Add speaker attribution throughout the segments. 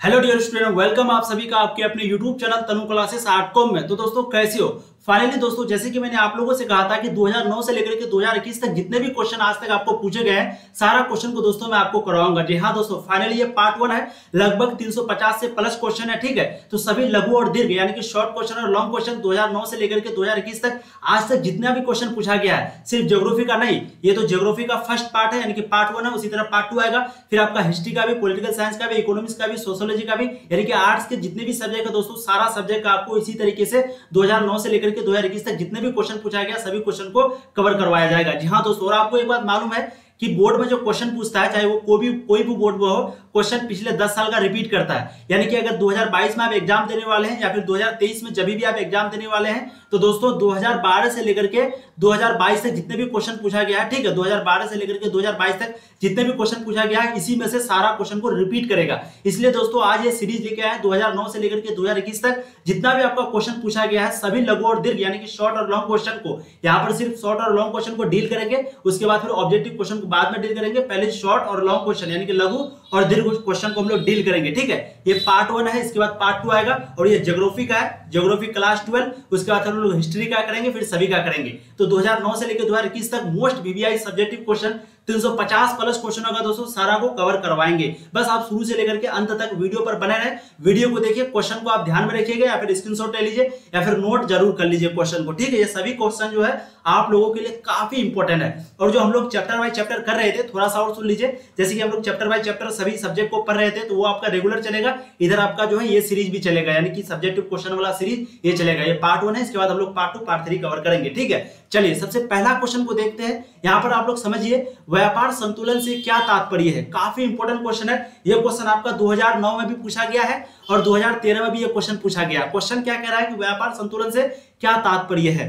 Speaker 1: Hello dear student, welcome आप सभी का आपके अपने यूट्यूब चैनल तनु क्लासेस .com में। तो दोस्तों कैसे हो? फाइनली दोस्तों, जैसे कि मैंने आप लोगों से कहा था कि 2009 से लेकर के 2021 तक जितने भी क्वेश्चन आज तक आपको पूछे गए हैं, सारा क्वेश्चन को दोस्तों मैं आपको करवाऊंगा। जी हाँ दोस्तों, फाइनली ये पार्ट 1 है। लगभग 350 से प्लस क्वेश्चन है, ठीक है। तो सभी लघु और दीर्घ यानी कि शॉर्ट क्वेश्चन और लॉन्ग क्वेश्चन 2009 से लेकर के 2021 तक आज तक जितना भी क्वेश्चन पूछा गया है, सिर्फ ज्योग्राफी का नहीं, ये तो ज्योग्राफी का फर्स्ट पार्ट है यानी कि पार्ट 1 है। उसी तरह पार्ट 2 आएगा, फिर आपका हिस्ट्री का भी, पॉलिटिकल साइंस का भी, इकोनॉमिक्स का भी, सोशियोलॉजी का भी, यानी कि आर्ट्स के जितने भी सब्जेक्ट है दोस्तों, सारा सब्जेक्ट आपको इसी तरीके से 2009 से लेकर के 2021 तक जितने भी क्वेश्चन पूछा गया सभी क्वेश्चन को कवर करवाया जाएगा। जी हाँ दोस्तों, और आपको एक बात मालूम है कि बोर्ड में जो क्वेश्चन पूछता है, चाहे वो कोई भी बोर्ड में हो, क्वेश्चन पिछले 10 साल का रिपीट करता है। यानी कि अगर 2022 में आप एग्जाम देने वाले हैं या फिर 2023 में जब भी आप एग्जाम देने वाले हैं, तो दोस्तों 2012 से लेकर के 2022 तक जितने भी क्वेश्चन पूछा गया है, ठीक है, 2012 से लेकर के 2022 तक जितने भी क्वेश्चन पूछा गया है, इसी में से सारा क्वेश्चन को रिपीट करेगा। इसलिए दोस्तों आज ये सीरीज लेके आए 2009 से लेकर के 2021 तक जितना भी आपका क्वेश्चन पूछा गया है, सभी लघु और दीर्घ यानी कि शॉर्ट और लॉन्ग क्वेश्चन को यहाँ पर सिर्फ शॉर्ट और लॉन्ग क्वेश्चन को डील करेंगे। उसके बाद फिर ऑब्जेक्टिव क्वेश्चन को बाद में डील करेंगे। पहले शॉर्ट और लॉन्ग क्वेश्चन यानी कि लघु और दीर्घ क्वेश्चन को हम लोग डील करेंगे, ठीक है। ये पार्ट 1 है, इसके बाद पार्ट 2 आएगा और ये ज्योग्राफी का है, ज्योग्राफी क्लास 12। उसके बाद हम लोग हिस्ट्री का करेंगे, फिर सभी का करेंगे। तो 2009 से लेकर 2021 तक most VVI subjective question 350 plus question होगा दोस्तों, सारा को कवर करवाएंगे। बस आप शुरू से लेकर के अंत तक वीडियो पर बने रहें, वीडियो को देखिए, क्वेश्चन को आप ध्यान में रखिएगा या फिर स्क्रीनशॉट ले लीजिए या फिर नोट जरूर कर लीजिए क्वेश्चन को, ठीक है। ये सभी क्वेश्चन जो है आप लोगों के लिए काफी इंपॉर्टेंट है। और जो हम लोग चैप्टर बाय चैप्टर कर रहे थे, थोड़ा सा और सुन लीजिए। जैसे कि हम लोग चैप्टर बाय चैप्टर सभी सब्जेक्ट को पढ़ रहे थे, तो वो आपका रेगुलर चलेगा। इधर आपका जो है ये सीरीज भी चलेगा, यानी कि सब्जेक्टिव क्वेश्चन वाला सीरीज ये चलेगा। ये पार्ट 1 है, इसके बाद हम लोग पार्ट 2 पार्ट 3 कवर करेंगे, ठीक है। चलिए सबसे पहला क्वेश्चन को देखते हैं। यहाँ पर आप लोग समझिए, व्यापार संतुलन से क्या तात्पर्य है। काफी इंपॉर्टेंट क्वेश्चन है ये। क्वेश्चन आपका 2009 में भी पूछा गया है और 2013 में भी ये क्वेश्चन पूछा गया। क्वेश्चन क्या कह रहा है कि व्यापार संतुलन से क्या तात्पर्य है,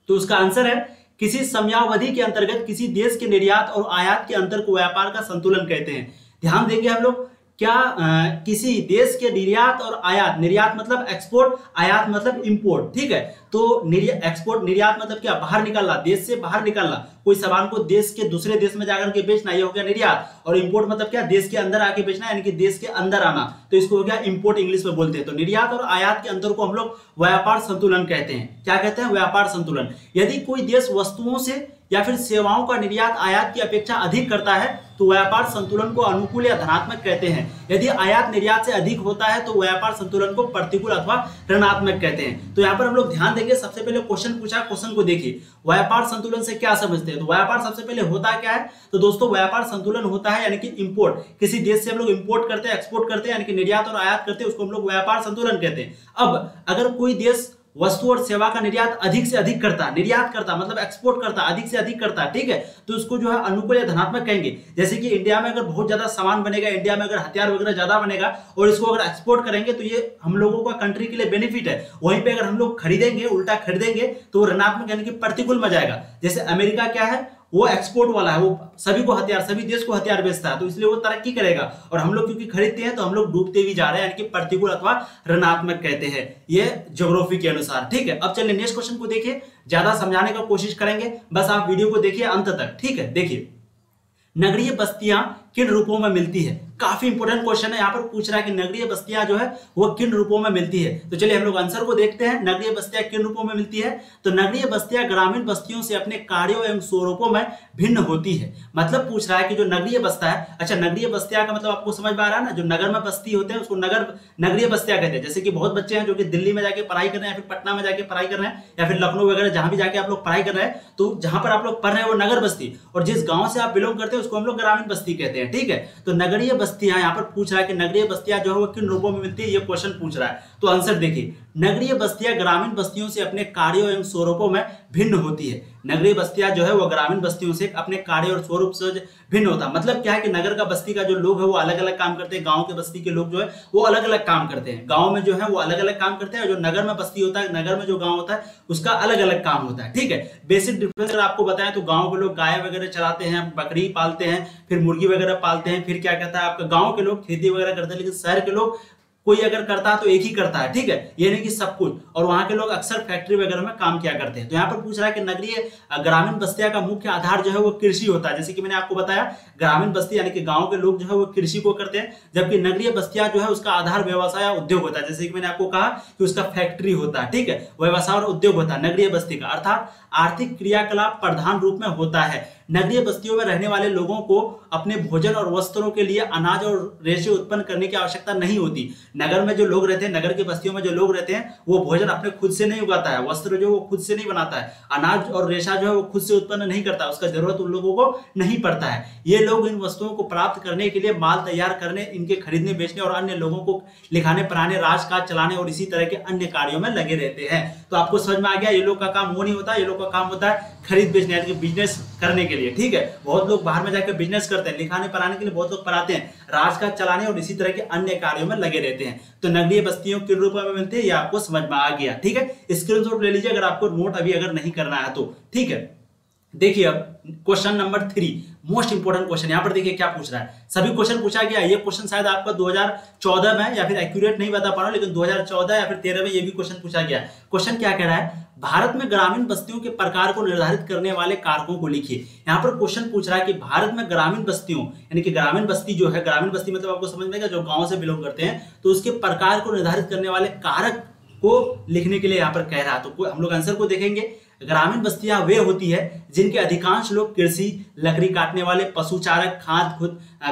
Speaker 1: तो उसका आंसर है किसी समयावधि के अंतर्गत किसी देश के निर्यात और आयात के अंतर को व्यापार का संतुलन कहते हैं। ध्यान देंगे हम लोग, क्या किसी देश के निर्यात और आयात, निर्यात मतलब एक्सपोर्ट, आयात मतलब इंपोर्ट, ठीक है। तो एक्सपोर्ट, निर्यात मतलब क्या, बाहर निकालना, देश से बाहर निकालना, कोई सामान को देश के दूसरे देश में जाकर के बेचना, ये हो गया निर्यात। और इंपोर्ट मतलब क्या, देश के अंदर आके बेचना, यानी कि देश के अंदर आना, तो इसको हो गया इंपोर्ट इंग्लिश में बोलते हैं। तो निर्यात और आयात के अंतर को हम लोग व्यापार संतुलन कहते हैं। क्या कहते हैं? व्यापार संतुलन। यदि कोई देश वस्तुओं से या फिर सेवाओं का निर्यात आयात की अपेक्षा अधिक करता है तो व्यापार संतुलन को अनुकूल या धनात्मक कहते हैं। यदि आयात निर्यात से अधिक होता है तो व्यापार संतुलन को प्रतिकूल अथवा ऋणात्मक कहते हैं। तो यहाँ पर हम लोग ध्यान देंगे। सबसे पहले क्वेश्चन पूछा, क्वेश्चन को देखिए, व्यापार संतुलन से क्या समझते हैं। तो व्यापार सबसे पहले होता क्या है, तो दोस्तों व्यापार संतुलन होता है यानी कि इंपोर्ट, किसी देश से हम लोग इंपोर्ट करते हैं, एक्सपोर्ट करते हैं, यानी कि निर्यात और आयात करते हैं, उसको हम लोग व्यापार संतुलन कहते हैं। अब अगर कोई देश वस्तु और सेवा का निर्यात अधिक से अधिक करता, निर्यात करता मतलब एक्सपोर्ट करता, अधिक से अधिक करता, ठीक है, तो उसको जो है अनुकूल या धनात्मक कहेंगे। जैसे कि इंडिया में अगर बहुत ज्यादा सामान बनेगा, इंडिया में अगर हथियार वगैरह ज्यादा बनेगा और इसको अगर एक्सपोर्ट करेंगे तो ये हम लोगों का कंट्री के लिए बेनिफिट है। वहीं पे अगर हम लोग खरीदेंगे, उल्टा खरीदेंगे, तो ऋणात्मक यानी कि प्रतिकूल में जाएगा। जैसे अमेरिका क्या है, वो एक्सपोर्ट वाला है, वो सभी को हथियार, सभी देश को हथियार बेचता है, तो इसलिए वो तरक्की करेगा। और हम लोग क्योंकि खरीदते हैं तो हम लोग डूबते भी जा रहे हैं, यानी कि प्रतिकूल अथवा ऋणात्मक कहते हैं ये ज्योग्राफी के अनुसार, ठीक है। अब चलिए नेक्स्ट क्वेश्चन को देखिए, ज्यादा समझाने का कोशिश करेंगे, बस आप वीडियो को देखिए अंत तक, ठीक है। देखिए, नगरीय बस्तियां किन रूपों में मिलती है। काफी इंपोर्टेंट क्वेश्चन है। यहाँ पर पूछ रहा है कि नगरीय बस्तियां जो है वो किन रूपों में मिलती है। तो चलिए हम लोग आंसर को देखते हैं। नगरीय बस्तियां किन रूपों में मिलती है, तो नगरीय बस्तियां ग्रामीण बस्तियों से अपने कार्यों एवं स्वरूपों में भिन्न होती है। मतलब पूछ रहा है कि जो नगरीय बस्ता है, अच्छा नगरीय बस्तियां का मतलब आपको समझ में आ रहा है ना, जो नगर में बस्ती होते हैं उसको नगरीय बस्तियां कहते हैं। जैसे कि बहुत बच्चे हैं जो कि दिल्ली में जाके पढ़ाई कर रहे हैं, फिर पटना में जाके पढ़ाई कर रहे हैं, या फिर लखनऊ वगैरह जहां भी जाके आप लोग पढ़ाई कर रहे हैं, तो जहां पर आप लोग पढ़ रहे हैं वो नगर बस्ती, और जिस गांव से आप बिलोंग करते हैं उसको हम लोग ग्रामीण बस्ती कहते हैं, ठीक है। तो नगरीय बस्तियां, यहाँ पर पूछ रहा है कि नगरीय बस्तियां जो है वो किन रूपों में मिलती है, ये क्वेश्चन पूछ रहा है। तो आंसर देखिए, नगरीय बस्तियां ग्रामीण बस्तियों से अपने कार्यों एवं स्वरूपों में भिन्न होती है। नगरीय बस्तियां जो है वो ग्रामीण बस्तियों से अपने कार्य और स्वरूप से भिन्न होता है। मतलब क्या है कि नगर का बस्ती का जो लोग है वो अलग अलग काम करते हैं, गांव के बस्ती के लोग जो है वो अलग अलग काम करते हैं। गांव में जो है वो अलग अलग काम करते हैं, और जो नगर में बस्ती होता है, नगर में जो गांव होता है उसका अलग अलग काम होता है, ठीक है। बेसिक डिफरेंस अगर आपको बताएं तो गांव के लोग गाय वगैरह चलाते हैं, बकरी पालते हैं, फिर मुर्गी वगैरह पालते हैं, फिर क्या कहता है आपका गाँव के लोग खेती वगैरह करते हैं, लेकिन शहर के लोग कोई अगर करता है तो एक ही करता है, ठीक है, ये नहीं कि सब कुछ। और वहां के लोग अक्सर फैक्ट्री वगैरह में काम किया करते हैं। तो यहाँ पर पूछ रहा है कि नगरीय ग्रामीण बस्तियां का मुख्य आधार जो है वो कृषि होता है। जैसे कि मैंने आपको बताया, ग्रामीण बस्ती यानी कि गांव के लोग जो है वो कृषि को करते हैं, जबकि नगरीय बस्तियां जो है उसका आधार व्यवसाय या उद्योग होता है। जैसे कि मैंने आपको कहा कि उसका फैक्ट्री होता है, ठीक है, व्यवसाय और उद्योग होता है नगरीय बस्ती का, अर्थात आर्थिक क्रियाकलाप प्रधान रूप में होता है। नगरीय बस्तियों में रहने वाले लोगों को अपने भोजन और वस्त्रों के लिए अनाज और रेशे उत्पन्न करने की आवश्यकता नहीं होती। नगर में जो लोग रहते हैं, नगर की बस्तियों में जो लोग रहते हैं, वो भोजन अपने खुद से नहीं उगाता है, वस्त्र जो वो खुद से नहीं बनाता है, अनाज और रेशा जो है वो खुद से उत्पन्न नहीं करता, उसका जरूरत उन लोगों को नहीं पड़ता है। ये लोग इन वस्तुओं को प्राप्त करने के लिए माल तैयार करने, इनके खरीदने बेचने और अन्य लोगों को लिखाने पढ़ाने, राजकाज चलाने और इसी तरह के अन्य कार्यों में लगे रहते हैं। तो आपको समझ में आ गया, ये लोग का काम वो नहीं होता, ये लोग का काम होता है खरीद बेचने यानी कि बिजनेस करने के लिए, ठीक है। बहुत लोग बाहर में जाकर बिजनेस करते हैं, लिखाने पढ़ाने के लिए बहुत लोग पढ़ाते हैं, राजकाज चलाने और इसी तरह के अन्य कार्यों में लगे रहते हैं। तो नगरीय बस्तियों के रूप में मिलते हैं, ये आपको समझ में आ गया, ठीक है। स्क्रीनशॉट ले लीजिए अगर आपको नोट अभी अगर नहीं करना है तो, ठीक है। देखिए अब question number 3, most important question. यहां पर देखिए क्या पूछ रहा है, सभी क्वेश्चन पूछा गया। ये क्वेश्चन शायद आपका 2014 में, या फिर एक्यूरेट नहीं बता पा रहा हूं, लेकिन 2014 या फिर 13 में ये भी क्वेश्चन पूछा गया। क्वेश्चन क्या कह रहा है, भारत में ग्रामीण बस्तियों के प्रकार को निर्धारित करने वाले कारकों को लिखिए। यहाँ पर क्वेश्चन पूछ रहा है कि भारत में ग्रामीण बस्तियों यानी कि ग्रामीण बस्ती जो है, ग्रामीण बस्ती मतलब आपको समझ में आएगा जो गांव से बिलोंग करते हैं, तो उसके प्रकार को निर्धारित करने वाले कारक को लिखने के लिए यहाँ पर कह रहा है। तो हम लोग आंसर को देखेंगे। ग्रामीण बस्तियां वे होती है जिनके अधिकांश लोग कृषि, लकड़ी काटने वाले, पशुचारक,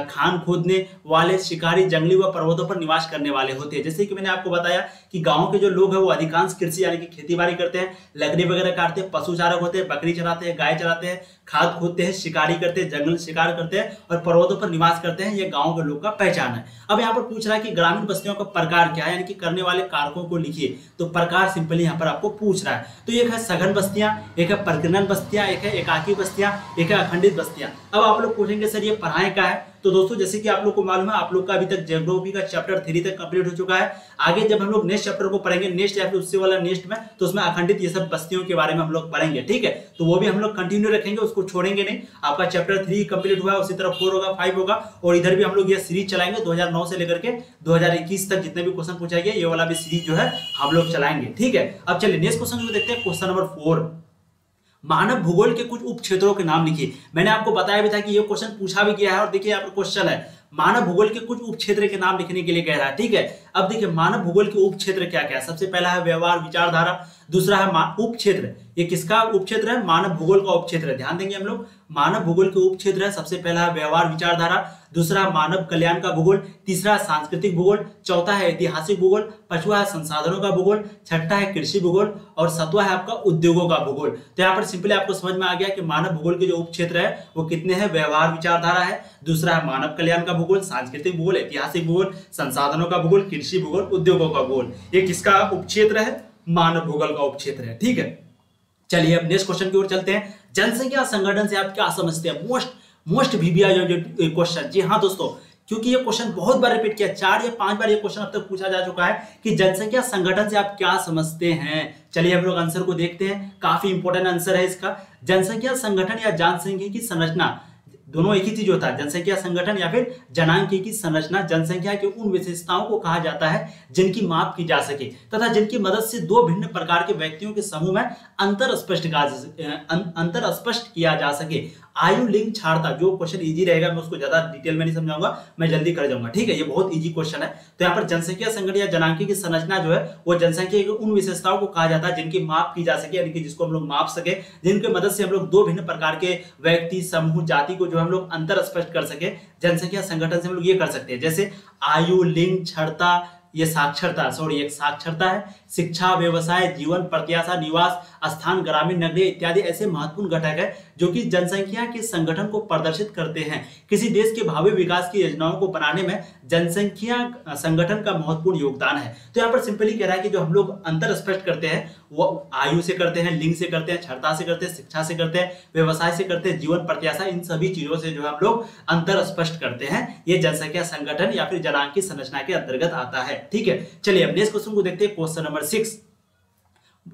Speaker 1: खान खोदने वाले, शिकारी, जंगली व पर्वतों पर निवास करने वाले होते हैं। जैसे कि मैंने आपको बताया कि गांव के जो लोग हैं वो अधिकांश कृषि यानी कि खेती बाड़ी करते हैं, लकड़ी वगैरह काटते हैं, पशुचारक होते हैं, बकरी चराते हैं, गाय चराते हैं, खाद खोदते हैं, शिकारी करते हैं, जंगल शिकार करते हैं और पर्वतों पर निवास करते हैं। ये गांव के लोग का पहचान है। अब यहाँ पर पूछ रहा है कि ग्रामीण बस्तियों का प्रकार क्या है, यानी कि करने वाले कारकों को लिखिए। तो प्रकार सिंपली यहाँ पर आपको पूछ रहा है। तो एक है सघन बस्तियां, एक है प्रकीर्णन बस्तियां, एक है एकाकी बस्तियां, एक है अखंडित बस्तियां। अब आप लोग पूछेंगे सर ये पढ़ाएं क्या है। तो दोस्तों जैसे कि आप लोग को मालूम है, आप लोग का अभी तक ज्योग्राफी का चैप्टर 3 तक कंप्लीट हो चुका है। आगे जब हम लोग नेक्स्ट चैप्टर को पढ़ेंगे, नेक्स्ट या फिर उससे वाला नेक्स्ट में, तो उसमें अखंडित ये सब बस्तियों के बारे में हम लोग पढ़ेंगे, ठीक है। तो वो भी हम लोग कंटिन्यू रखेंगे, उसको छोड़ेंगे नहीं। आपका चैप्टर 3 कंप्लीट हुआ है, उसी तरह 4 होगा, 5 होगा, और इधर भी हम लोग ये सीरीज चलाएंगे 2009 से लेकर के 2021 तक जितने भी क्वेश्चन पूछा गया, ये वाला भी सीरीज जो है हम लोग चलाएंगे, ठीक है। अब चलिए नेक्स्ट क्वेश्चन को देखते हैं। क्वेश्चन नंबर 4, मानव भूगोल के कुछ उप क्षेत्रों के नाम लिखिए। मैंने आपको बताया भी था कि ये क्वेश्चन पूछा भी गया है, और देखिए यहाँ पर क्वेश्चन है मानव भूगोल के कुछ उप क्षेत्र के नाम लिखने के लिए कह रहा है, ठीक है। अब देखिए मानव भूगोल के उप क्षेत्र क्या क्या है। सबसे पहला है व्यवहार विचारधारा, दूसरा है उप क्षेत्र। ये किसका उप क्षेत्र है, मानव भूगोल का उप क्षेत्र है। ध्यान देंगे हम लोग, मानव भूगोल के उप क्षेत्र है। सबसे पहला है व्यवहार विचारधारा, दूसरा मानव कल्याण का भूगोल, तीसरा सांस्कृतिक भूगोल, चौथा है ऐतिहासिक भूगोल, पांचवा है संसाधनों का भूगोल, छठा है कृषि भूगोल और सातवां है आपका उद्योगों का भूगोल। तो यहाँ पर सिंपली आपको समझ में आ गया कि मानव भूगोल के जो उप क्षेत्र है वो कितने हैं। व्यवहार विचारधारा है, दूसरा है मानव कल्याण का भूगोल, सांस्कृतिक भूगोल, ऐतिहासिक भूगोल, संसाधनों का भूगोल, कृषि भूगोल, उद्योगों का भूगोल। ये किसका उप क्षेत्र है, मानव भूगोल का उप क्षेत्र है, ठीक है। चलिए अब नेक्स्ट क्वेश्चन की ओर चलते हैं। जनसंख्या संगठन से आप क्या समझते हैं, मोस्ट वीवीआई जो क्वेश्चन। जी हाँ दोस्तों, क्योंकि ये क्वेश्चन बहुत बार रिपीट किया, 4 या 5 बार ये क्वेश्चन अब तक पूछा जा चुका है कि जनसंख्या संगठन से आप क्या समझते हैं। चलिए हम लोग आंसर को देखते हैं, काफी इंपॉर्टेंट आंसर है इसका। जनसंख्या संगठन या जनसांख्यिकी संरचना दोनों एक ही चीज होता है। जनसंख्या संगठन या फिर जनांकीय की संरचना जनसंख्या की उन विशेषताओं को कहा जाता है जिनकी माप की जा सके तथा जिनकी मदद से दो भिन्न प्रकार के व्यक्तियों के समूह में अंतर स्पष्ट किया जा सके। आयु, लिंग, क्षमता, जो क्वेश्चन इजी रहेगा मैं उसको ज्यादा डिटेल में नहीं समझाऊंगा, मैं जल्दी कर जाऊंगा, ठीक है। ये बहुत इजी क्वेश्चन है। तो यहाँ पर जनसंख्या संगठन या जनांकीय की संरचना जो है वो जनसंख्या की उन विशेषताओं को कहा जाता है जिनकी माप की जा सके, यानी कि जिसको हम लोग माप सके, जिनके मदद से हम लोग दो भिन्न प्रकार के व्यक्ति, समूह, जाति को जो हम लोग अंतर स्पष्ट कर सके। जनसंख्या संगठन से हम लोग ये कर सकते हैं, जैसे आयु, लिंग, क्षमता, ये एक साक्षरता है, शिक्षा, व्यवसाय, जीवन प्रत्याशा, निवास स्थान, ग्रामीण, नगरीय इत्यादि ऐसे महत्वपूर्ण घटक है जो कि जनसंख्या के संगठन को प्रदर्शित करते हैं। किसी देश के भावी विकास की योजनाओं को बनाने में जनसंख्या संगठन का महत्वपूर्ण योगदान है। तो यहाँ पर सिंपली कह रहा है कि जो हम लोग अंतर स्पष्ट करते हैं वो आयु से करते हैं, लिंग से करते हैं, क्षमता से करते हैं, शिक्षा से करते हैं, व्यवसाय से करते हैं, जीवन प्रत्याशा, इन सभी चीजों से जो हम लोग अंतर स्पष्ट करते हैं। ये जनसंख्या संगठन या फिर जनांकीय संरचना के अंतर्गत आता है, ठीक है। चलिए अब नेक्स्ट क्वेश्चन को देखते हैं, क्वेश्चन नंबर 6।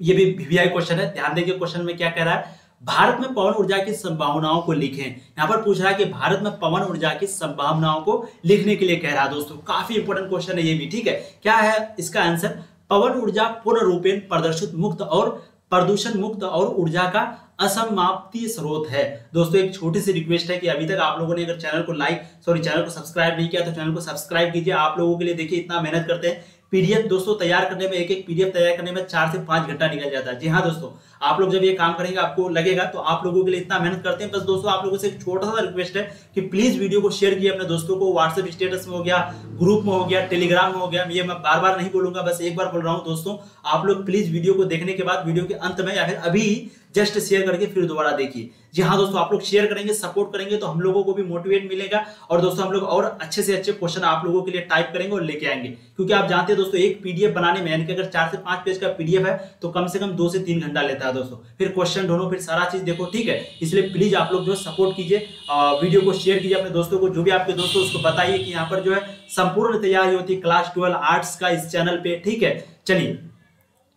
Speaker 1: ये भी वीवीआई क्वेश्चन है, ध्यान देंगे क्वेश्चन में क्या कह रहा है। भारत में पवन ऊर्जा की संभावनाओं को लिखें। यहाँ पर पूछ रहा है कि भारत में पवन ऊर्जा की संभावनाओं को लिखने के लिए कह रहा है दोस्तों। काफी इंपॉर्टेंट क्वेश्चन है ये भी, ठीक है। क्या है इसका आंसर? पवन ऊर्जा पूर्ण रूपेण प्रदूषण मुक्त और ऊर्जा का असमाप्तीय स्रोत है। दोस्तों एक छोटी सी रिक्वेस्ट है कि अभी तक आप लोगों ने अगर चैनल को सब्सक्राइब नहीं किया तो चैनल को सब्सक्राइब कीजिए। आप लोगों के लिए देखिए इतना मेहनत करते हैं, पीडीएफ दोस्तों तैयार करने में, एक पीडीएफ तैयार करने में 4 से 5 घंटा निकल जाता है। जी हाँ दोस्तों, आप लोग जब ये काम करेंगे आपको लगेगा, तो आप लोगों के लिए इतना मेहनत करते हैं। बस दोस्तों आप लोगों से एक छोटा सा रिक्वेस्ट है कि प्लीज वीडियो को शेयर कीजिए अपने दोस्तों को। व्हाट्सएप स्टेटस में हो गया, ग्रुप में हो गया, टेलीग्राम में हो गया। ये मैं बार बार नहीं बोलूंगा, बस एक बार बोल रहा हूँ दोस्तों। आप लोग प्लीज वीडियो को देखने के बाद वीडियो के अंत में या फिर अभी जस्ट शेयर करके फिर दोबारा देखिए। जी हाँ दोस्तों, आप लोग शेयर करेंगे, सपोर्ट करेंगे तो हम लोगों को भी मोटिवेट मिलेगा और दोस्तों हम लोग और अच्छे से अच्छे क्वेश्चन आप लोगों के लिए टाइप करेंगे और लेके आएंगे। क्योंकि आप जानते हैं दोस्तों एक पीडीएफ बनाने में, यानी कि अगर 4 से 5 पेज का पीडीएफ है तो कम से कम 2 से 3 घंटा लेता है दोस्तों। फिर क्वेश्चन ढूंढो, फिर सारा चीज देखो, ठीक है। इसलिए प्लीज आप लोग जो सपोर्ट कीजिए, वीडियो को शेयर कीजिए अपने दोस्तों को। जो भी आपके दोस्तों उसको बताइए कि यहाँ पर जो है संपूर्ण तैयारी होती है क्लास 12 आर्ट्स का इस चैनल पे, ठीक है।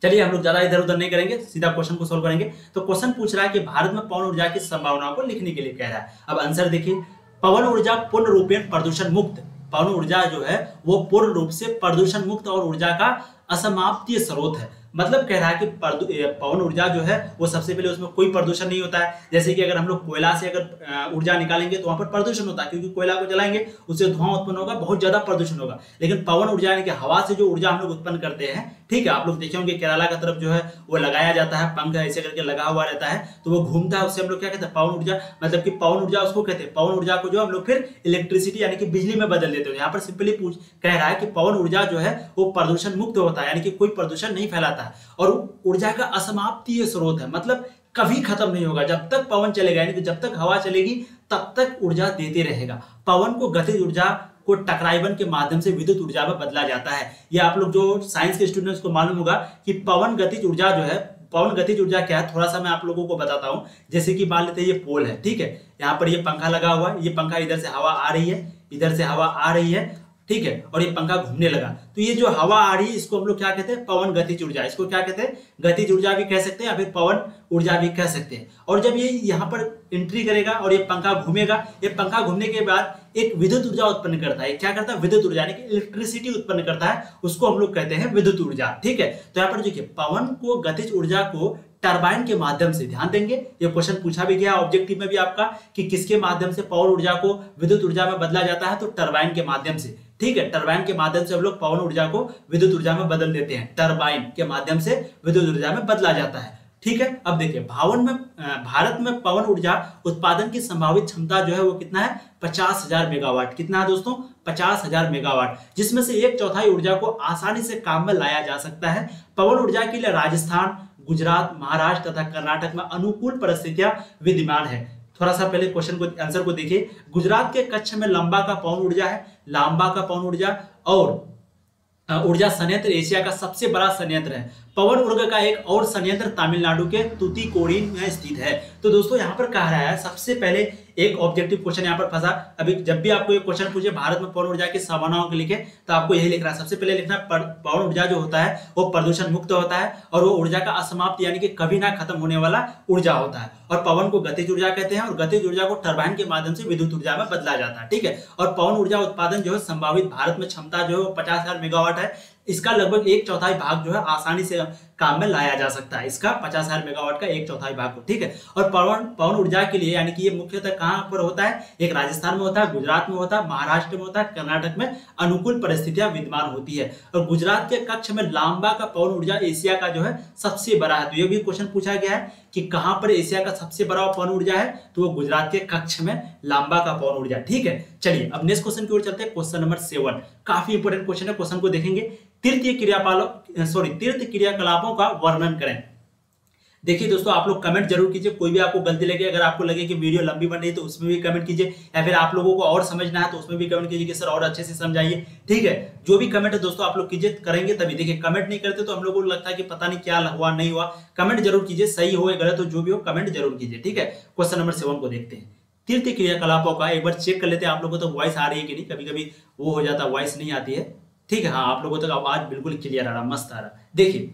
Speaker 1: चलिए हम लोग ज्यादा इधर उधर नहीं करेंगे, सीधा क्वेश्चन को सोल्व करेंगे। तो क्वेश्चन पूछ रहा है कि भारत में पवन ऊर्जा की संभावनाओं को लिखने के लिए कह रहा है। अब आंसर देखिए, पवन ऊर्जा पूर्ण रूपेण प्रदूषण मुक्त, पवन ऊर्जा जो है वो पूर्ण रूप से प्रदूषण मुक्त और ऊर्जा का असमाप्तीय स्रोत है। मतलब कह रहा है कि पवन ऊर्जा जो है वो सबसे पहले उसमें कोई प्रदूषण नहीं होता है। जैसे कि अगर हम लोग कोयला से अगर ऊर्जा निकालेंगे तो वहां पर प्रदूषण होता है, क्योंकि कोयला को जलाएंगे उससे धुआं उत्पन्न होगा, बहुत ज्यादा प्रदूषण होगा। लेकिन पवन ऊर्जा यानी कि हवा से जो ऊर्जा हम लोग उत्पन्न करते हैं, ठीक है। आप लोग देखे होंगे केरला का तरफ जो है वो लगाया जाता है, पंख ऐसे करके लगा हुआ रहता है तो वो घूमता है, उससे हम लोग क्या कहते हैं पवन ऊर्जा। मतलब कि पवन ऊर्जा उसको कहते हैं, पवन ऊर्जा को जो हम लोग फिर इलेक्ट्रिसिटी यानी कि बिजली में बदल देते हैं। यहाँ पर सिंपली कह रहा है कि पवन ऊर्जा जो है वो प्रदूषण मुक्त होता है, यानी कि कोई प्रदूषण नहीं फैलाता है और ऊर्जा का असमाप्तीय स्रोत है। मतलब कभी खत्म नहीं होगा, जब तक पवन चलेगा यानी कि जब तक हवा चलेगी तब तक ऊर्जा देते रहेगा। पवन को गतिज ऊर्जा को टकराइवन के माध्यम से विद्युत ऊर्जा में बदला जाता है। ये आप लोग जो साइंस के स्टूडेंट्स को मालूम होगा कि पवन गतिज ऊर्जा जो है, पवन गतिज ऊर्जा क्या है, थोड़ा सा मैं आप लोगों को बताता हूं। जैसे कि मान लेते हैं ये पोल है, ठीक है। यहाँ पर ये पंखा लगा हुआ है, ये पंखा इधर से हवा आ रही है, इधर से हवा आ रही है, ठीक है। और ये पंखा घूमने लगा तो ये जो हवा आ रही है इसको हम लोग क्या कहते हैं, पवन गतिज ऊर्जा। इसको क्या कहते हैं, गतिज ऊर्जा भी कह सकते हैं या फिर पवन ऊर्जा भी कह सकते हैं। और जब ये यहाँ पर एंट्री करेगा और ये पंखा घूमेगा, ये पंखा घूमने के बाद एक विद्युत ऊर्जा उत्पन्न करता है। क्या करता है, विद्युत ऊर्जा यानी कि इलेक्ट्रिसिटी उत्पन्न करता है, उसको हम लोग कहते हैं विद्युत ऊर्जा, ठीक है। तो यहाँ पर देखिए पवन को गतिज ऊर्जा को टरबाइन के माध्यम से, ध्यान देंगे ये क्वेश्चन पूछा भी गया ऑब्जेक्टिव में भी आपका कि किसके माध्यम से पवन ऊर्जा को विद्युत ऊर्जा में बदला जाता है, तो टरबाइन के माध्यम से, ठीक है। टरबाइन के माध्यम से हम लोग पवन ऊर्जा को विद्युत ऊर्जा में बदल देते हैं, टरबाइन के माध्यम से विद्युत ऊर्जा में बदला जाता है, ठीक है। अब देखिए भारत में पवन ऊर्जा उत्पादन की संभावित क्षमता जो है वो कितना है, 50,000 मेगावाट। कितना है दोस्तों, 50,000 मेगावाट, जिसमें से 1/4 ऊर्जा को आसानी से काम में लाया जा सकता है। पवन ऊर्जा के लिए राजस्थान, गुजरात, महाराष्ट्र तथा कर्नाटक में अनुकूल परिस्थितियां विद्यमान है। थोड़ा सा पहले क्वेश्चन को आंसर को देखिए। गुजरात के कच्छ में लांबा का पवन ऊर्जा है, लांबा का पवन ऊर्जा और ऊर्जा संयंत्र एशिया का सबसे बड़ा संयंत्र है। पवन ऊर्जा का एक और संयंत्र तमिलनाडु के तूतीकोरिन में स्थित है। तो दोस्तों यहाँ पर कह रहा है, सबसे पहले एक ऑब्जेक्टिव क्वेश्चन यहाँ पर फंसा। अभी जब भी आपको एक क्वेश्चन पूछे भारत में पवन ऊर्जा की संभावनाओं के लिखे तो आपको यही लिखना है। सबसे पहले लिखना पवन ऊर्जा जो होता है वो प्रदूषण मुक्त होता है और वो ऊर्जा का असमाप्त यानी कि कभी ना खत्म होने वाला ऊर्जा होता है। और पवन को गतिज ऊर्जा कहते हैं और गतिज ऊर्जा को टरबाइन के माध्यम से विद्युत ऊर्जा में बदला जाता है, ठीक है। और पवन ऊर्जा उत्पादन जो है संभावित भारत में क्षमता जो है वो 50,000 मेगावाट है। इसका लगभग 1/4 भाग जो है आसानी से काम में लाया जा सकता है, इसका 50,000 मेगावाट का 1/4 भाग को, ठीक है। और पवन ऊर्जा के लिए यानी कि ये मुख्यतः कहां पर होता है, एक राजस्थान में होता है, गुजरात में होता है, महाराष्ट्र में होता है, कर्नाटक में अनुकूल परिस्थितियां विद्यमान होती है। और गुजरात के कक्ष में लांबा का पवन ऊर्जा एशिया का जो है सबसे बड़ा है। तो ये भी क्वेश्चन पूछा गया है कि कहां पर एशिया का सबसे बड़ा पवन ऊर्जा है, तो वो गुजरात के कक्ष में लांबा का पवन ऊर्जा, ठीक है। चलिए अब नेक्स्ट क्वेश्चन की ओर चलते हैं, क्वेश्चन नंबर 7। काफी इंपोर्टेंट क्वेश्चन है, क्वेश्चन को देखेंगे। तीर्थ क्रियाकलापों का वर्णन करें। देखिए दोस्तों आप लोग कमेंट जरूर कीजिए, कोई भी आपको गलती लगे, अगर आपको लगे कि वीडियो लंबी बन रही है तो उसमें भी कमेंट कीजिए, या फिर आप लोगों को और समझना है तो उसमें भी कमेंट कीजिए कि सर और अच्छे से समझाइए, ठीक है। जो भी कमेंट है दोस्तों आप लोग कीजिए, करेंगे तभी। देखिए कमेंट नहीं करते तो हम लोगों को लगता है कि पता नहीं क्या हुआ नहीं हुआ। कमेंट जरूर कीजिए, सही हो या गलत हो जो भी हो कमेंट जरूर कीजिए, ठीक है। क्वेश्चन नंबर 7 को देखते हैं। तीर्थ क्रियाकलापों का एक बार चेक कर लेते हैं आप लोगों को तो वॉइस आ रही है कि नहीं। कभी कभी वो हो जाता है वॉइस नहीं आती है, ठीक है। हाँ आप लोगों तक आवाज बिल्कुल क्लियर आ रहा, मस्त आ रहा। देखिए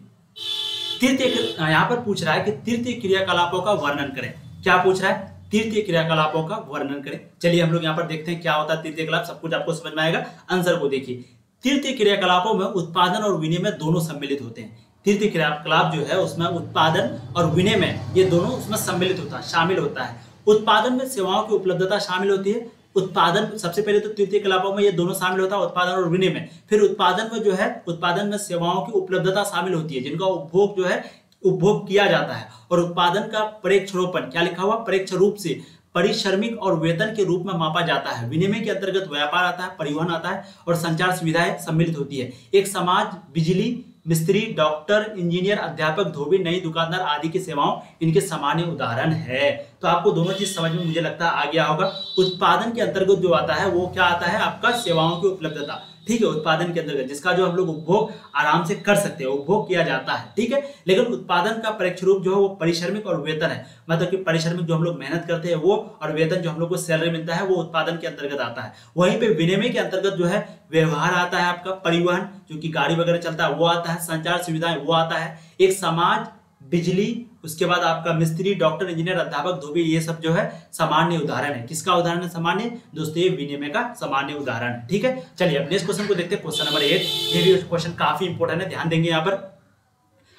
Speaker 1: यहाँ पर पूछ रहा है कि तृतीय क्रियाकलापों का वर्णन करें। क्या पूछ रहा है? तृतीय क्रियाकलापों का वर्णन करें। चलिए हम लोग यहाँ पर देखते हैं क्या होता है तृतीय क्रियाकलाप, सब कुछ आपको समझ में आएगा। आंसर को देखिए, तृतीय क्रियाकलापों में उत्पादन और विनिमय दोनों सम्मिलित होते हैं। तृतीय क्रियाकलाप जो है उसमें उत्पादन और विनिमय ये दोनों उसमें सम्मिलित होता है, शामिल होता है। उत्पादन में सेवाओं की उपलब्धता शामिल होती है। उत्पादन सबसे पहले तो तृतीय क्रियाकलापों में ये दोनों शामिल होता है, उत्पादन और विनिमय। फिर उत्पादन में जो है उत्पादन में सेवाओं की उपलब्धता शामिल होती है, जिनका उपभोग जो है उपभोग किया जाता है। और उत्पादन का परेक्षणोपन, क्या लिखा हुआ? परेक्ष रूप से परिश्रमिक और वेतन के रूप में मापा जाता है। विनिमय के अंतर्गत व्यापार आता है, परिवहन आता है और संचार सुविधाएं सम्मिलित होती है। एक समाज बिजली मिस्त्री, डॉक्टर, इंजीनियर, अध्यापक, धोबी, नई दुकानदार आदि की सेवाओं इनके सामान्य उदाहरण है। तो आपको दोनों चीज समझ में मुझे लगता है आ गया होगा। उत्पादन के अंतर्गत जो आता है वो क्या आता है? आपका सेवाओं की उपलब्धता, ठीक है, उत्पादन के अंतर्गत जिसका जो हम लोग उपभोग आराम से कर सकते हैं, उपभोग किया जाता है, ठीक है। लेकिन उत्पादन का परोक्ष रूप जो है वो परिश्रमिक और वेतन है, मतलब कि परिश्रमिक जो हम लोग मेहनत करते हैं वो, और वेतन जो हम लोग को सैलरी मिलता है वो उत्पादन के अंतर्गत आता है। वहीं पे विनिमय के अंतर्गत जो है व्यवहार आता है, आपका परिवहन जो कि गाड़ी वगैरह चलता है वो आता है, संचार सुविधाएं वो आता है। एक समाज बिजली, उसके बाद आपका मिस्त्री, डॉक्टर, इंजीनियर, अध्यापक, धोबी, ये सब जो है सामान्य उदाहरण है। किसका उदाहरण है सामान्य? दोस्तों ये विनिमय का सामान्य उदाहरण है, ठीक है। चलिए अब नेक्स्ट क्वेश्चन को देखते हैं, क्वेश्चन नंबर 8। ये भी क्वेश्चन काफी इंपॉर्टेंट है, ध्यान देंगे यहाँ पर।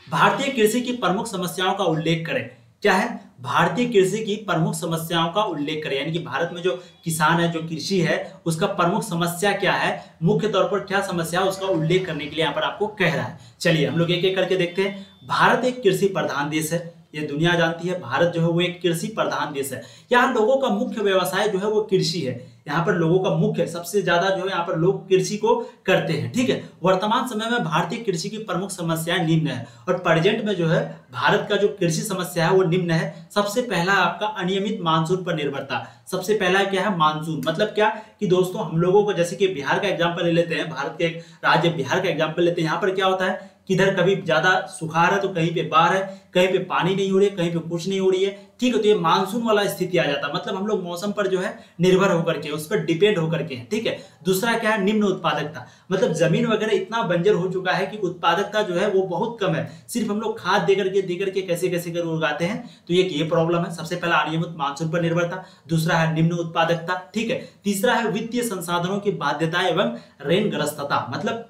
Speaker 1: भारतीय कृषि की प्रमुख समस्याओं का उल्लेख करें। क्या है? भारतीय कृषि की प्रमुख समस्याओं का उल्लेख करें, यानी कि भारत में जो किसान है, जो कृषि है, उसका प्रमुख समस्या क्या है, मुख्य तौर पर क्या समस्या है, उसका उल्लेख करने के लिए यहाँ पर आपको कह रहा है। चलिए हम लोग एक एक करके देखते हैं। भारत एक कृषि प्रधान देश है, ये दुनिया जानती है। भारत जो है वो एक कृषि प्रधान देश है। यहाँ लोगों का मुख्य व्यवसाय जो है वो कृषि है। यहाँ पर लोगों का मुख्य सबसे ज्यादा जो है यहाँ पर लोग कृषि को करते हैं, ठीक है। वर्तमान समय में भारतीय कृषि की प्रमुख समस्याएं निम्न है, और प्रेजेंट में जो है भारत का जो कृषि समस्या है वो निम्न है। सबसे पहला आपका अनियमित मानसून पर निर्भरता। सबसे पहला क्या है? मानसून। मतलब क्या कि दोस्तों हम लोगों को, जैसे कि बिहार का एग्जाम्पल ले लेते हैं, भारत के एक राज्य बिहार का एग्जाम्पल लेते हैं। यहाँ पर क्या होता है, किधर कभी ज्यादा सुखाड़ है तो कहीं पे बाढ़ है, कहीं पे पानी नहीं हो रही है, कहीं पे कुछ नहीं हो रही है, ठीक है। तो ये मानसून वाला स्थिति आ जाता है, मतलब हम लोग मौसम पर जो है निर्भर होकर के, उस पर डिपेंड होकर के, ठीक है। दूसरा क्या है? निम्न उत्पादकता। मतलब जमीन वगैरह इतना बंजर हो चुका है कि उत्पादकता जो है वो बहुत कम है, सिर्फ हम लोग खाद देकर के कैसे कैसे कर उगाते हैं, तो ये प्रॉब्लम है। सबसे पहला अनियमित मानसून पर निर्भरता, दूसरा है निम्न उत्पादकता, ठीक है। तीसरा है वित्तीय संसाधनों की बाध्यता एवं ऋणग्रस्तता, मतलब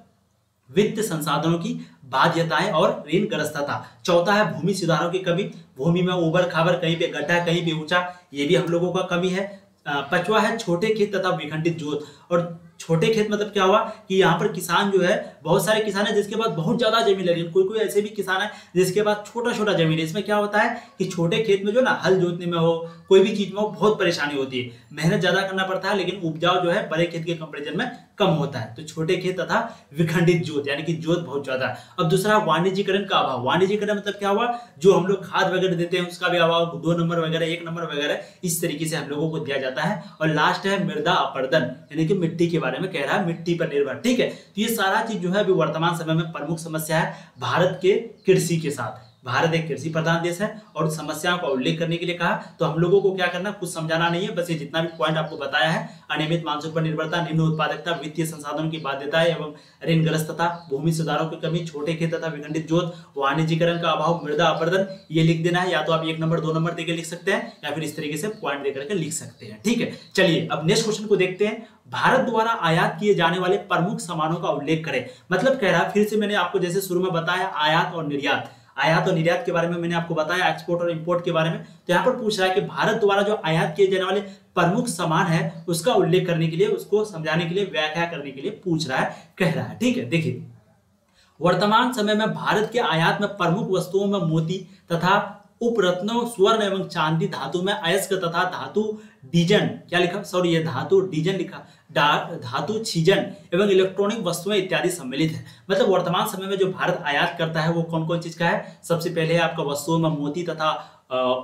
Speaker 1: वित्त संसाधनों की बाध्यताएं और ऋणग्रस्तता। चौथा है भूमि सुधारों की कमी, भूमि में ऊबड़ खाबड़, कहीं पे गड्ढा कहीं पे ऊंचा, ये भी हम लोगों का कमी है। पांचवा है छोटे खेत तथा विखंडित जोत। और छोटे खेत मतलब क्या हुआ कि यहाँ पर किसान जो है, बहुत सारे किसान है जिसके पास बहुत ज्यादा जमीन है, लेकिन कोई कोई ऐसे भी किसान है जिसके पास छोटा छोटा जमीन है। इसमें क्या होता है कि छोटे खेत में जो ना हल जोतने में हो, कोई भी चीज में हो, बहुत परेशानी होती है, मेहनत ज्यादा करना पड़ता है, लेकिन उपजाऊ जो है बड़े खेत के कंपेरिजन में कम होता है। तो छोटे खेत तथा विखंडित जोत, यानी कि जोत बहुत ज्यादा है। अब दूसरा वाणिज्यीकरण का अभाव। वाणिज्यीकरण मतलब क्या हुआ? जो हम लोग खाद वगैरह देते हैं उसका भी अभाव, 2 नंबर वगैरह, 1 नंबर वगैरह, इस तरीके से हम लोगों को दिया जाता है। और लास्ट है मृदा अपरदन, यानी कि मिट्टी के बारे में कह रहा है, मिट्टी पर निर्भर, ठीक है। तो ये सारा चीज जो है अभी वर्तमान समय में प्रमुख समस्या है भारत के कृषि के साथ। भारत एक कृषि प्रधान देश है और समस्याओं का उल्लेख करने के लिए कहा, तो हम लोगों को क्या करना, कुछ समझाना नहीं है, बस ये जितना भी पॉइंट आपको बताया है, अनियमित मानसून पर निर्भरता, निम्न उत्पादकता, वित्तीय संसाधनों की बाध्यता एवं ऋणग्रस्तता, भूमि सुधारों की कमी, छोटे खेत तथा विखंडित जोत, वाणिज्यीकरण का अभाव, मृदा अपरदन, ये लिख देना है। या तो आप 1 नंबर 2 नंबर देकर लिख सकते हैं, या फिर इस तरीके से पॉइंट देकर के लिख सकते हैं, ठीक है। चलिए अब नेक्स्ट क्वेश्चन को देखते हैं। भारत द्वारा आयात किए जाने वाले प्रमुख सामानों का उल्लेख करें। मतलब कह रहा है, फिर से मैंने आपको जैसे शुरू में बताया, आयात और निर्यात, आयात और निर्यात के बारे में मैंने आपको बताया, एक्सपोर्ट और इंपोर्ट के बारे में। तो यहाँ पर पूछ रहा है कि भारत द्वारा जो आयात किए जाने वाले प्रमुख सामान है उसका उल्लेख करने के लिए, उसको समझाने के लिए, व्याख्या करने के लिए पूछ रहा है, कह रहा है, ठीक है। देखिए वर्तमान समय में भारत के आयात में प्रमुख वस्तुओं में मोती तथा उपरत्नों, स्वर्ण एवं चांदी, धातु में अयस्क तथा धातु डीजन, क्या लिखा, सॉरी ये धातु डीजन लिखा, धातु छीजन एवं इलेक्ट्रॉनिक वस्तुएं इत्यादि सम्मिलित है। मतलब वर्तमान समय में जो भारत आयात करता है वो कौन कौन चीज का है? सबसे पहले आपका वस्तुओं में मोती तथा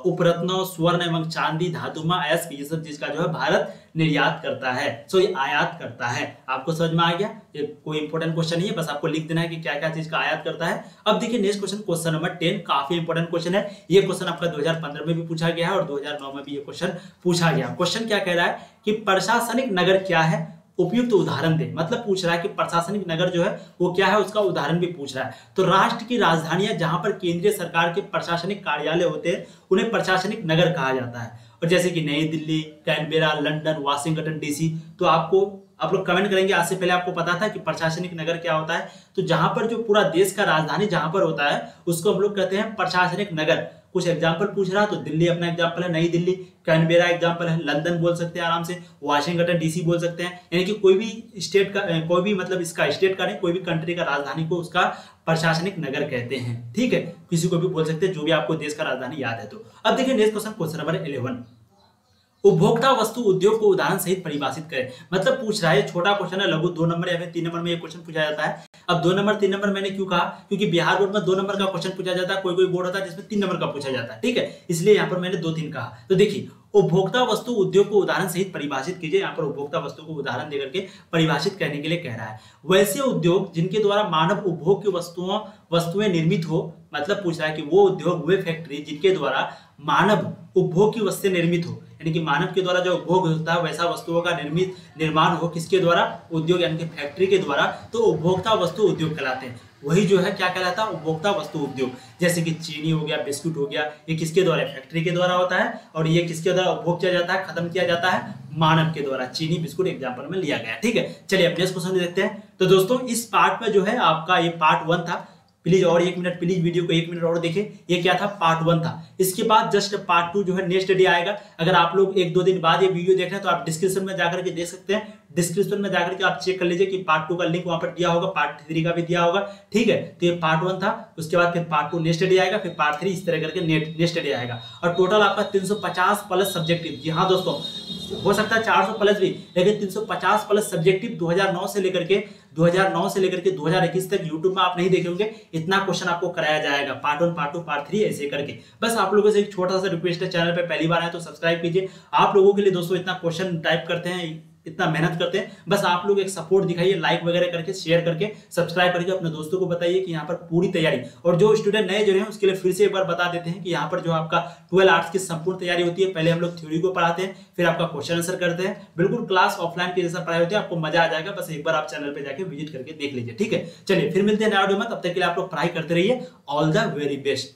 Speaker 1: उपरत्नों, स्वर्ण एवं चांदी, धातु में अयस्क, ये सब चीज का जो है भारत निर्यात करता है, सो ये आयात करता है। आपको समझ में आ गया? ये कोई इंपॉर्टेंट क्वेश्चन नहीं है, बस आपको लिख देना है कि क्या क्या चीज का आयात करता है। अब देखिए नेक्स्ट क्वेश्चन, क्वेश्चन नंबर 10, काफी इंपॉर्टेंट क्वेश्चन है। ये क्वेश्चन आपका 2015 में भी पूछा गया है और 2009 में भी ये क्वेश्चन पूछा गया। क्वेश्चन क्या कह रहा है कि प्रशासनिक नगर क्या है? उपयुक्त उदाहरण दे। मतलब पूछ रहा है कि प्रशासनिक नगर जो है वो क्या है, उसका उदाहरण भी पूछ रहा है। तो राष्ट्र की राजधानियां जहां पर केंद्रीय सरकार के प्रशासनिक कार्यालय होते हैं उन्हें प्रशासनिक नगर कहा जाता है। और जैसे कि नई Delhi, Canberra, London, Washington DC. तो आप लोग कमेंट करेंगे आज से पहले आपको पता था कि प्रशासनिक नगर क्या होता है? तो जहां पर जो पूरा देश का राजधानी जहां पर होता है उसको हम लोग कहते हैं प्रशासनिक नगर। कुछ एग्जाम्पल पूछ रहा तो दिल्ली अपना एग्जाम्पल है, नई दिल्ली, कैनबेरा एग्जाम्पल है, लंदन बोल सकते हैं आराम से, वाशिंगटन डीसी बोल सकते हैं। यानी कि कोई भी स्टेट का, कोई भी मतलब इसका स्टेट का नहीं, कोई भी कंट्री का राजधानी को उसका प्रशासनिक नगर कहते हैं। ठीक है, किसी को भी बोल सकते हैं जो भी आपको देश का राजधानी याद है। तो अब देखिए नेक्स्ट क्वेश्चन, क्वेश्चन नंबर 11, उपभोक्ता वस्तु उद्योग को उदाहरण सहित परिभाषित करें। मतलब पूछ रहा है, छोटा क्वेश्चन है, लगभग 2 नंबर या फिर 3 नंबर में ये क्वेश्चन पूछा जाता है। अब 2 नंबर 3 नंबर मैंने क्यों कहा? क्योंकि बिहार बोर्ड में 2 नंबर का क्वेश्चन पूछा जाता है, कोई कोई बोर्ड होता है जिसमें 3 नंबर का पूछा जाता है। ठीक है, इसलिए यहाँ पर मैंने 2-3 कहा। तो देखिए, उपभोक्ता वस्तु उद्योग को उदाहरण सहित परिभाषित कीजिए। यहाँ पर उपभोक्ता वस्तु को उदाहरण देकर के परिभाषित करने के लिए कह रहा है। वैसे उद्योग जिनके द्वारा मानव उपभोग की वस्तुएं निर्मित हो। मतलब पूछ रहा है कि वो उद्योग, वे फैक्ट्री जिनके द्वारा मानव उपभोग की वस्तुएं निर्मित हो, यानी कि मानव के द्वारा जो उपभोग होता है वैसा वस्तुओं का निर्माण हो, किसके द्वारा? उद्योग यानी कि फैक्ट्री के द्वारा। तो उपभोक्ता वस्तु उद्योग कहलाते हैं। वही जो है क्या कहलाता है? उपभोक्ता वस्तु उद्योग। जैसे कि चीनी हो गया, बिस्कुट हो गया, ये किसके द्वारा? फैक्ट्री के द्वारा होता है। और ये किसके द्वारा उपभोग किया जाता है, खत्म किया जाता है? मानव के द्वारा। चीनी, बिस्कुट एग्जाम्पल में लिया गया। ठीक है, चलिए अब नेक्स्ट क्वेश्चन देखते हैं। तो दोस्तों इस पार्ट में जो है आपका ये पार्ट 1 था। प्लीज और 1 मिनट, प्लीज वीडियो को 1 मिनट और देखिए। ये क्या था? पार्ट 1 था। इसके बाद जस्ट पार्ट 2 जो है नेक्स्ट डे आएगा। अगर आप लोग 1-2 दिन बाद ये वीडियो देख रहे हैं तो आप डिस्क्रिप्शन में जाकर के देख सकते हैं। डिस्क्रिप्शन में जाकर के आप चेक कर लीजिए कि पार्ट 2 का लिंक वहां पर दिया होगा, पार्ट 3 का भी दिया होगा। ठीक है, तो ये पार्ट 1 था। उसके बाद फिर पार्ट 2 नेक्स्ट डे आएगा, फिर पार्ट 3 इस तरह करके नेक्स्ट डे आएगा। और टोटल आपका 350 प्लस सब्जेक्टिव। जी हाँ दोस्तों, हो सकता है 400 प्लस भी, लेकिन 350 प्लस सब्जेक्टिव 2009 से लेकर के 2021 तक यूट्यूब में आप नहीं देखे होंगे। इतना क्वेश्चन आपको कराया जाएगा, पार्ट 1, पार्ट 2, पार्ट 3 ऐसे करके। बस आप लोगों से एक छोटा सा रिक्वेस्ट है, चैनल पे पहली बार आए तो सब्सक्राइब कीजिए। आप लोगों के लिए दोस्तों इतना क्वेश्चन टाइप करते हैं, इतना मेहनत करते हैं, बस आप लोग एक सपोर्ट दिखाइए, लाइक वगैरह करके, शेयर करके, सब्सक्राइब करके अपने दोस्तों को बताइए कि यहाँ पर पूरी तैयारी। और जो स्टूडेंट नए जुड़े हैं उसके लिए फिर से एक बार बता देते हैं कि यहाँ पर जो आपका 12 आर्ट्स की संपूर्ण तैयारी होती है। पहले हम लोग थ्योरी को पढ़ाते हैं, फिर आपका क्वेश्चन आंसर करते हैं। बिल्कुल क्लास ऑफलाइन के जैसा पढ़ाई होती है, आपको मजा आ जाएगा। बस एक बार आप चैनल पे जाके विजिट करके देख लीजिए। ठीक है, चलिए फिर मिलते हैं नया वीडियो में। तब तक के लिए आप लोग पढ़ाई करते रहिए। All the very best.